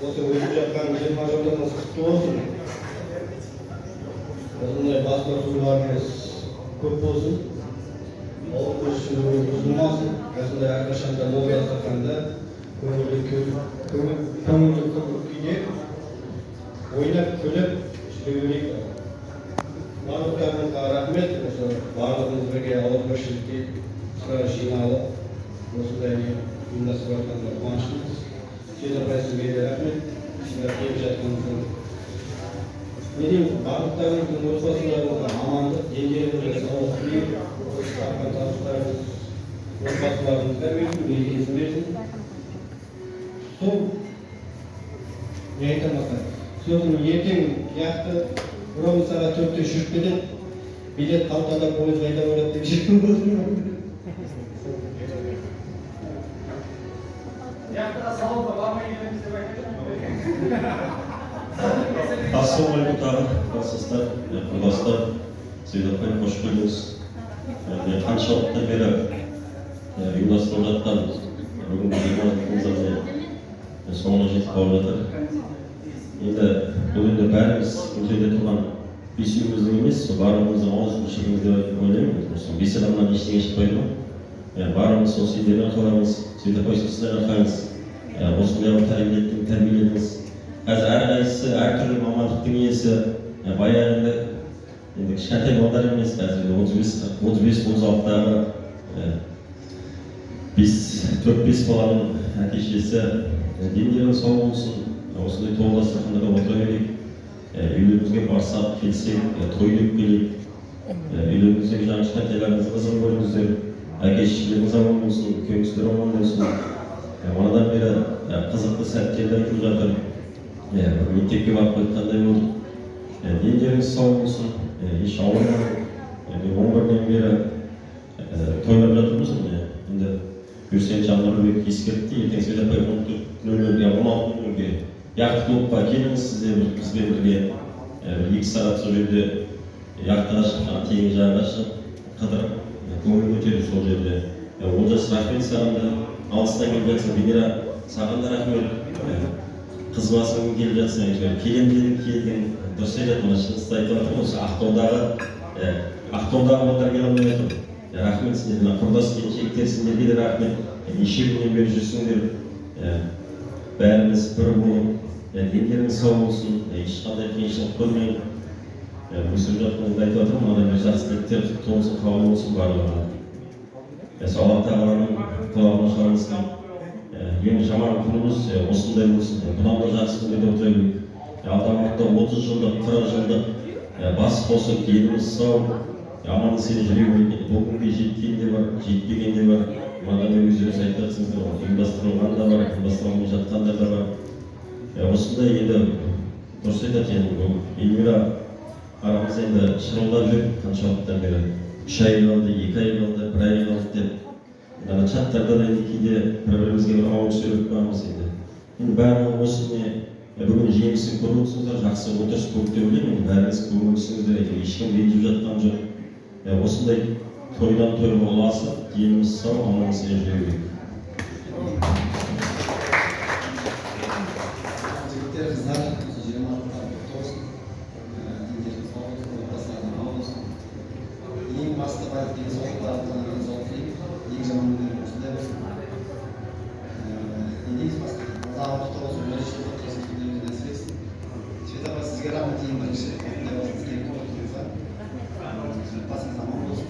осы өтіп жатқан 20 жылдығымыз құтты болсын. Осындай басқосуларымыз көп болсын. Ауыл көшіру бұзылмасын. Осындай әрқашанда мол дастарханда көңілді күйде ойнап күліп жүре берейік. Барлықтарыңызға рахмет. Осы барлығымыз бірге ауызбіршілікке жиналып осындай ұйымдастырып жатқанына қуаныштымыз. Сөз апай сізге де рахмет. Сіздер келіп жатқаныңызға. Не деймін, барлықтарыңыздың отбасыларыңызға амандық, денделеріңізге саулық тілеймін. Тапқан табыстарыңыз отбасыларыңызға берсін, берекесін берсін. Сол не айтамын, сосын ертең яқты бұрын сағат 4-те жүріп кетеді, билет қалтада пойыз қайда барады деп жүрген болсын. Яқтыға салонға бармай келеміз деп айтады. Ассалаумағалейкум тағы кластастар, құрдастар, Сейдапай қош келдіңіз. Қаншалықты бері ұйымдастырылып жатқан бүгінгі демалысымызда соңына жетіп қалып жатыр. Енді бұл енді бәріміз бұл жерде тұрған бесеуіміздің емес, барлығымыздың ауызбіршілігіміз деп ойлаймын. Осы бес адамнан ештеңе шықпайды ма? Барлығымыз сол сендерден қаламыз, Сейдапай сіздерден қаламыз. Осындай тәрбиеледіңіз. Қазір әрқайсысы әртүрлі мамандықтың иесі, баяғында енді кішкентай балдар емес, қазір 35-36-дағы 4-5 баланың әке-шешесі дендерің сау болсын, осындай тойлы дастарханда отыра берейік, үйлерімізге барсақ, келсек, той деп келейік, үйлеріңіздегі жаңа кішкентайларыңызға қызық көріңіздер, әке-шешелеріңіз аман болсын, үлкеніңіздер аман болсын. Манадан бері қызықты сәттерді айтып жатыр. Мектепке барып қайтқандай болдық. Дендеріңіз сау болсын, еш ауырмай. 11-ден бері тойлап жатырмыз. Енді Бүрсен Жандарбек ескертті, ертең Сейдапай 14:00-ге, 16:00-ге яқты клубқа келіңіз, сіздер бізбен бірге 2 сағат сол жерде яқтыға шыққан теңіз жағына шығып қыдырып көңіл көтеріп сол жерде. Олжас, рахмет саған да, алыстан келіп жатсың. Венера, саған да рахмет. Қыз басың келіп жатсың, келген дұрыс айтады, мына шынысты айтып жатырмын. Осы Ақтаудағы балдар келе алмай жатыр. Рахмет сіздерге, құрдас келіншектер, сендерге де рахмет. Неше күннен бері жүрсіңдер, бәріміз бір болып, дендеріңіз сау болсын, ешқандай қиыншылық көрмей өсіп жатқаныңызды айтып жатырмын. Мынадай бір жақсы тілектер құтты болсын, қабыл болсын барлығына. Алла тағаланың құлағына шығарыңызға. Ең жаман күніміз осындай болсын. Бұдан да жақсы күндерде отыра берейік. Алдағы уақытта 30 жылдық, 40 жылдық бас қосып, еліміз сау, аман есен жүре берейік. Бұл күнге жеткен де бар, жетпеген де бар. Маған өздеріңіз айтып жатсыңыздар, ұйымдастырылған да бар, ұйымдастырылмай жатқандар да бар. Осындай енді дұрыс айтады, Эльмира арамыз енді шырылдап жүр, қаншалықтан бері 3 ай қалды, 2 ай қалды, 1 ай қалды деп. Чаттарда да кейде бір-бірімізге бір ауыз сөйлеп қоямыз енді. Енді бәрінің осы бүгін жемісін көріп отырсыңыздар, жақсы отырыс болды деп ойлаймын. Бәріңіз көңілсіңіздер, ешкім ренжіп жатқан жоқ. Осындай тойдан тойға ұласып, еліміз сау, аман есен жүре берейік. Жігіттер, қыздар, 26-та құтты болсын. Дендеріңіз сау болсын, отбасыларыңыз аман болсын. Ең басты байып денсаулықтарыңызға денсаулық тілеймін. Ең жаман күндерің осындай болсын. Не дейміз басқа? Алдағы уақытта болсын, өрешілік қасым күндеріңіз нәсіп етсін. Сейдапай, сізге рахмет ең бірінші. Осындай болсын, сізге отырыңызға. Отбасыңыз аман болсын.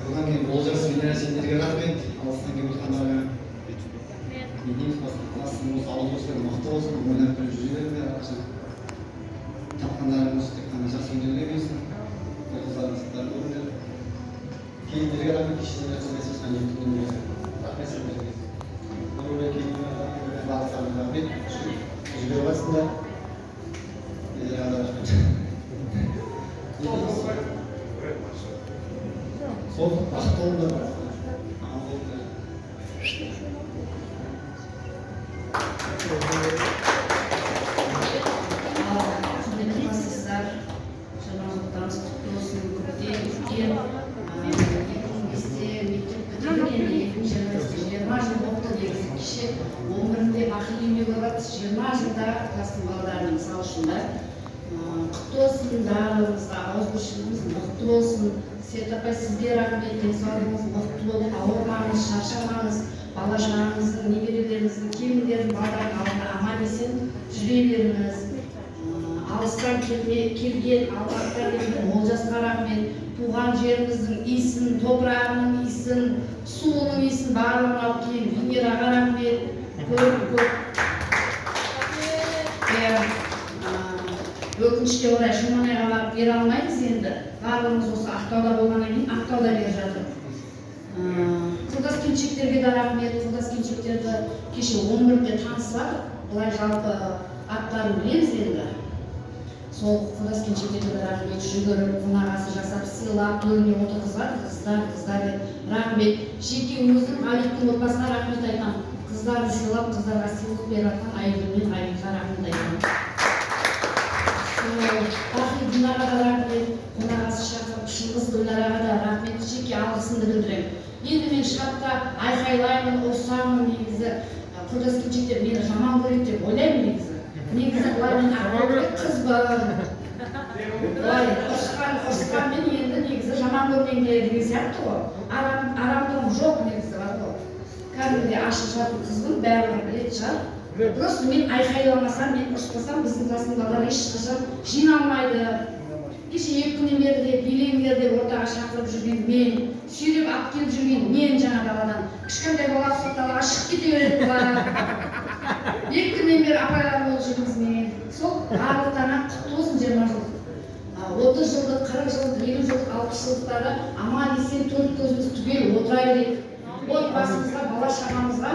Бұдан кейін Олжас, Венера, сендерге рахмет. Алыстан келіп отырғандарға. Не дейміз басқа? Классыңыз ауыз болсын, мықты болсын, ойнап күліп жүре беріңдер әрқашан. Тапқандарыңыз тек қана жақсы күндерге берсін. Қыздарыңыз көріңдер. Келіндерге рахмет, кешелерге қызмет еткен күндерге берсін. Рахмет сендерге. Өмірге келгенге барлықтарыңызға рахмет. Жүре барсыңдар. Венераға да рахмет. Сол Ақтауында бар. Құрметті кластастар, жаңалықтарыңыз құтты болсын. Көптен күткен 2005-те мектеп бітірген, 2020-те 20 жыл болыпты негізі. Кеше 11-де бақи еңбек болады 20 жылда класстың балаларының мысалы үшін да. Құтты болсын барлығыңызға, ауызбіршілігіңіз мықты болсын. Света апай, сізге рахмет, денсаулығыңыз мықты болып, ауырмаңыз, шаршамаңыз, бала шағаңыздың, немерелеріңіздің, келіндердің балалардың алдында аман есен жүре беріңіз. Алыстан келген Алматыдан келген Олжасқа рахмет, туған жеріміздің иісін, топырағының иісін, суының иісін барлығын алып келген Венераға рахмет. Өкінішке орай Шыманайға барып бере алмаймыз енді. Барлығымыз осы Ақтауда болғаннан кейін Ақтауда беріп жатыр. Құрдас келіншектерге де рахмет. Құрдас келіншектерді кеше 11-де танысыватыр. Бұлай жалпы аттарын білеміз енді. Сол құрдас келіншектерге де рахмет. Жүгіріп, қонағасы жасап, сыйлап, төріне отырғызыватыр. Қыздар рахмет. Жеке өзім Айдың отбасына рахмет айтамын. Қыздарды сыйлап, қыздарға сыйлық беріп жатқан Айдың мен Айдыңға рахмет айтамын. Бақи Динараға да рахмет, қонағасы шақырып, Шыңғыс Гүлнараға да рахмет, жеке алғысымды білдіремін. Енді мен шатта айқайлаймын, ұрсамын негізі. Құрдас келіншектер мені жаман көреді деп ойлаймын негізі. Негізі былай мен ақылды қызбын. Былай ұрысқанмен енді негізі жаман көрмеңдер деген сияқты ғой. Арамдығым жоқ негізі бар ғой. Кәдімгідей ашық жатыр қызбын, бәрібір білетін шығар. Просто мен айқайламасам, мен ұрыспасам, біздің класстың балалары ешқашан жиналмайды. Кеше 2 күннен бері де билеңдер деп ортаға шақырып жүрген мен, сүйреп алып келіп жүрген мен жаңа даладан. Кішкентай бала сотталаға шығып кете береді бұлар. 2 күннен бері апайлар болып жүрміз мен. Сол барлықтарына құтты болсын 20 жыл. 30 жылдық, 40 жылдық, 50 жылдық, 60 жылдықтары аман есен төрт көзіміз түгел отыра берейік. Отбасымызға, бала шағамызға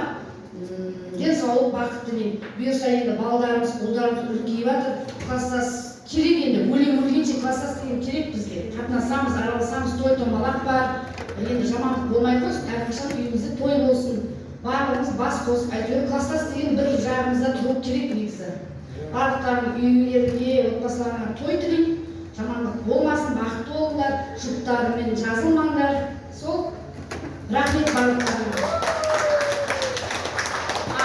денсаулық, бақыт тілеймін. Бұйырса енді балаларымыз, ұлдарымыз үлкейіп жатыр. Класстас керек енді, өлгенше класстас деген керек бізге. Қатынасамыз, араласамыз, той томалақ бар. Енді жамандық болмай қойсын, әрқашан үйімізде той болсын. Барлығымыз бас қосып, әйтеуір класстас деген бір жағымызда тұрып керек негізі. Барлықтарының үйлеріне, отбасыларына той тілеймін. Жамандық болмасын, бақытты болыңдар, жұптарымен жазылмаңдар. Сол рахмет барлықтарына.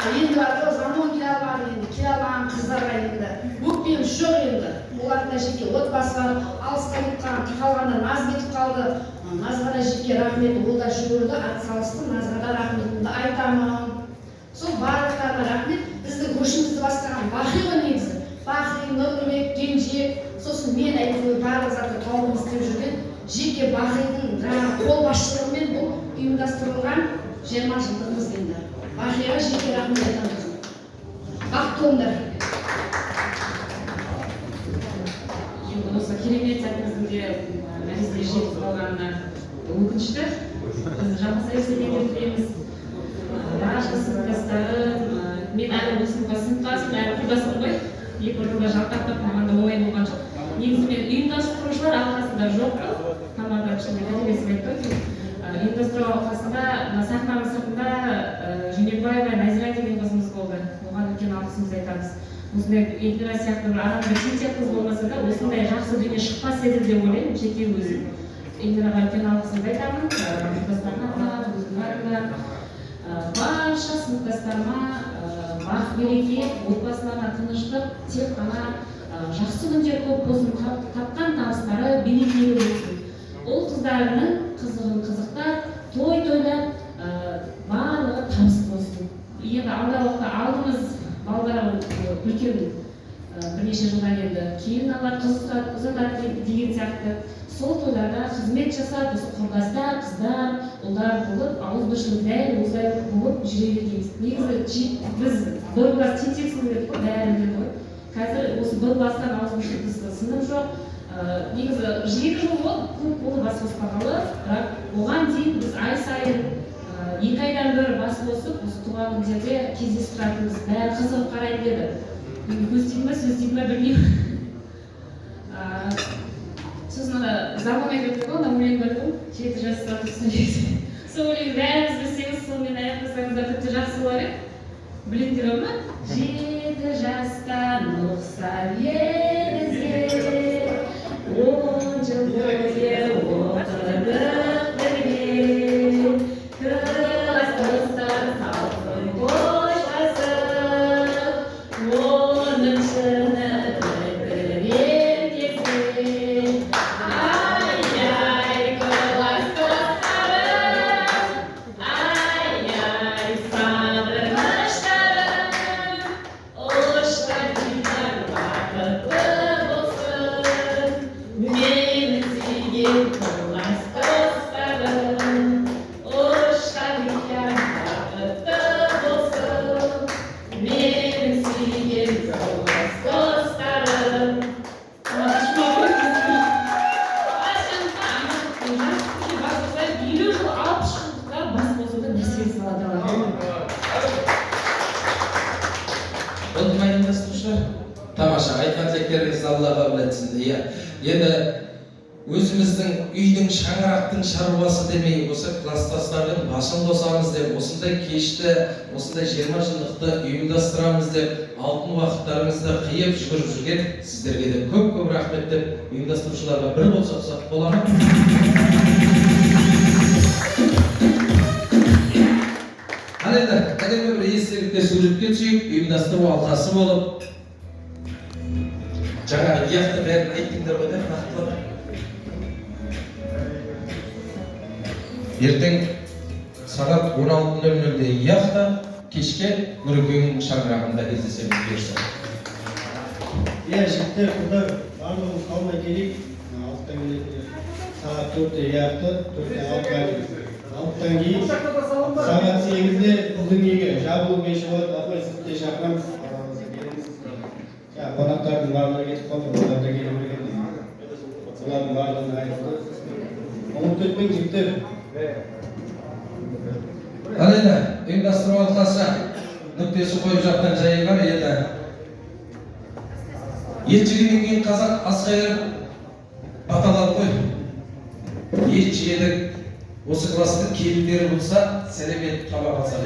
Енді бар, заман келе алмады енді, келе алмаған қыздарға енді. Өкпеміз жоқ енді. Олардың да жеке отбасы бар, алысқа кетіп қалғанда наз кетіп қалды. Назға да жеке рахмет, ол да жүгірді, ат салысты, Назға да рахметімді айтамын. Сол барлықтарына рахмет. Біздің көшімізді бастаған Бақи ғой негізі. Бақи, Нұрлыбек, Кенжек, сосын мен әйтеуір барлық затты тауып істеп жүрген жеке Бақидің қол басшылығымен бұл ұйымдастырылған 20 жылдығымыз енді. Бақиға жеке рахмет айтамыз. Бақытты болыңдар. Енді осы керемет сәтіміздің де мәресіне жетіп қалғанына өкінішті. Біз жалғаса берсек тілейміз. Барлық сыныптастары, мен әлі осы сыныптасым, әлі құрдасым ғой. 2 жылда жалтақтап маған да оңай болған жоқ. Негізі мен ұйымдастырушылар алқасында жоқпын. Тамадан шынымен тәжірибесін айтып ұйымдастыру алқасында сахнаның сыртында Жөнекбаева Назира деген қызымыз болды. Оған үлкен алғысымызды айтамыз. Осындай Эльвира сияқты бір арамда тентек қыз болмаса да, осындай жақсы дүние шықпас еді деп ойлаймын, жеке өзім. Эльвираға үлкен алғысымды айтамын. Сыныптастарына, туыстарына, барша сыныптастарыма бақ береке, отбасыларына тыныштық, тек қана жақсы күндер көп болсын, тапқан табыстары берекелі болсын. Ол қыздарының қызығын қызықтап, той-тойлап, барлығы табыс болсын. Енді алдағы уақытта алдымыз балалар үлкен бірнеше жылдан енді кейін алар, қыз ұзатады деген сияқты. Сол тойларда қызмет жасап, осы құрдастар, қыздар, ұлдар болып, ауызбіршілік дәл осылай болып жүре береміз. Негізі біз бір класс тентексің деп қой, бәрін деп қой. Қазір осы бір класстан ауызбіршілік сынып жоқ. Негізі 7 жыл көп болды бас қоспағалы, бірақ оған дейін біз ай сайын 2 айдан бір бас қосып, осы туған күндерде кездесіп тұратынбыз. Бәрі қызығып қарайды деді. Көз тиді ме, сөз тиді ме білмеймін. Сосын заман айтып ғой, да өлең бар ғой, 7 жаста тұрсын дейді. Сол өлең бәріміз білсеңіз, сонымен аяқтасаңыздар тіпті жақсы болар еді. Біліңдер ма? 7 жастан ұқсап едіңіздер, 10 жыл бойы отырдық бірге, класстастар салқын қоштасып, Болду ма ұйымдастырушылар? Тамаша, айтқан тілектеріңізді Алла қабыл етсін. Иә. Енді өзіміздің үйдің шаңырақтың шаруасы демей осы класстастардың басын қосамыз деп, осындай кешті, осындай 20 жылдықты ұйымдастырамыз деп, алтын уақыттарыңызды қиып жүгіріп жүрген сіздерге де көп рахмет деп, ұйымдастырушыларға бір қол соқсақ бола ма? Ал енді, кәдімгі бір естелікте суретке түсейік, ұйымдастыру алқасы болып, жаңағы ияқты бәрін айттыңдар ғой деп нақтылап. Ертең сағат 16:00-де ияқта, кешке Нұрекеңнің шаңырағында кездесеміз бұйырса. Иә, жігіттер, қыздар, барлығымыз қалмай келейік. 6-тан келеді. Сағат 4-те ияқты, 4-тен 6-ға келеді. 6-тан кейін сағат 8-де біздің үйге жабылу кеші болады. Апай, сізді де шақырамыз. Қонақтардың барлығы кетіп қалды, олар да келе берген. Олардың барлығын айтты. Ұмытып кетпең, жігіттер. Ал енді, ұйымдастыру алқасы нүктесі қойып жатқан жайы бар еді. Ет жегеннен кейін қазақ ас қайырып аталады ғой. Ет жедік, осы класстың келіндері болса, сәлем етіп тамақ алса,